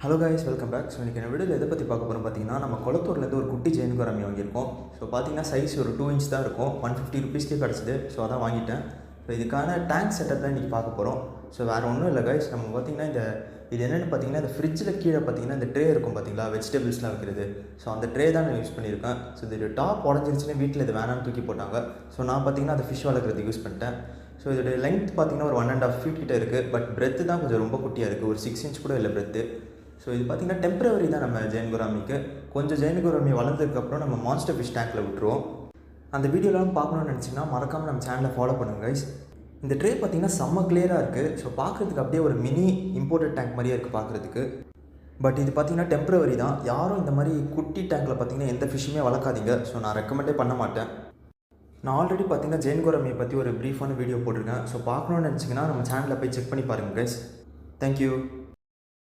Hello guys, welcome back. So இன்றைக்கி வீடியோவில் எதை பற்றி பார்க்க போகிறோம் பார்த்தீங்கன்னா, நம்ம குளத்தூர்லேருந்து ஒரு குட்டி ஜெயின் குராமி வாங்கியிருக்கோம். ஸோ பார்த்தீங்கன்னா சைஸ் ஒரு 2 இன்ச் தான் இருக்கும். 150 ருபீஸ்க்கே கிடச்சிது. ஸோ அதான் வாங்கிட்டேன். ஸோ இதுக்கான டேங்க் செட்டப் தான் இன்றைக்கி பார்க்க போகிறோம். ஸோ வேறு ஒன்றும் இல்லை கைஸ், நம்ம பார்த்தீங்கன்னா இது என்னென்னு பார்த்தீங்கன்னா, இந்த ஃப்ரிட்ஜில் கீழே பார்த்தீங்கன்னா இந்த ட்ரே இருக்கும் பார்த்தீங்களா, வெஜிடபிள்ஸ்லாம் வைக்கிறது. ஸோ அந்த ட்ரே தான் நான் யூஸ் பண்ணியிருக்கேன். ஸோ இது டாப் உடஞ்சிருச்சுன்னு வீட்டில் இது வேணான்னு தூக்கி போட்டாங்க. ஸோ நான் பார்த்தீங்கன்னா அதை ஃபிஷ் வளர்க்குறதுக்கு யூஸ் பண்ணிட்டேன். ஸோ இதோடைய லென்த் பார்த்தீங்கன்னா ஒரு 1.5 feet கிட்ட இருக்குது. பட் பிரெத்து தான் கொஞ்சம் ரொம்ப குட்டியாக இருக்குது. ஒரு 6 inch கூட இல்லை பிரெத்து. ஸோ இது பார்த்திங்கன்னா டெம்பரவரி தான் நம்ம ஜெயின் குராமிக்கு. கொஞ்சம் ஜெயின் குராமி வளர்ந்ததுக்கப்புறம் நம்ம மான்ஸ்டர் ஃபிஷ் டேங்க்கில் விட்டுருவோம். அந்த வீடியோலாம் பார்க்கணும்னு நினச்சிங்கன்னா மறக்காமல் நம்ம சேனலை ஃபாலோ பண்ணுங்கள் கைஸ். இந்த ட்ரே பார்த்திங்கன்னா செம்ம கிளியராக இருக்குது. ஸோ பார்க்குறதுக்கு அப்படியே ஒரு மினி இம்போர்ட்டட் டேங்க் மாதிரியே இருக்குது பார்க்குறதுக்கு. பட் இது பார்த்திங்கன்னா டெம்பரவரி தான். யாரும் இந்த மாதிரி குட்டி டேங்க்கில் பார்த்திங்கன்னா எந்த ஃபிஷ்ஷுமே வளர்க்காதீங்க. ஸோ நான் ரெக்கமெண்டே பண்ண மாட்டேன். நான் ஆல்ரெடி பார்த்திங்கன்னா ஜெயின் குராமியை பற்றி ஒரு ப்ரீஃபான வீடியோ போட்டிருக்கேன். ஸோ பார்க்கணுன்னு நினச்சிங்கன்னா நம்ம சேனலில் போய் செக் பண்ணி பாருங்கள் கைஸ். தேங்க்யூ.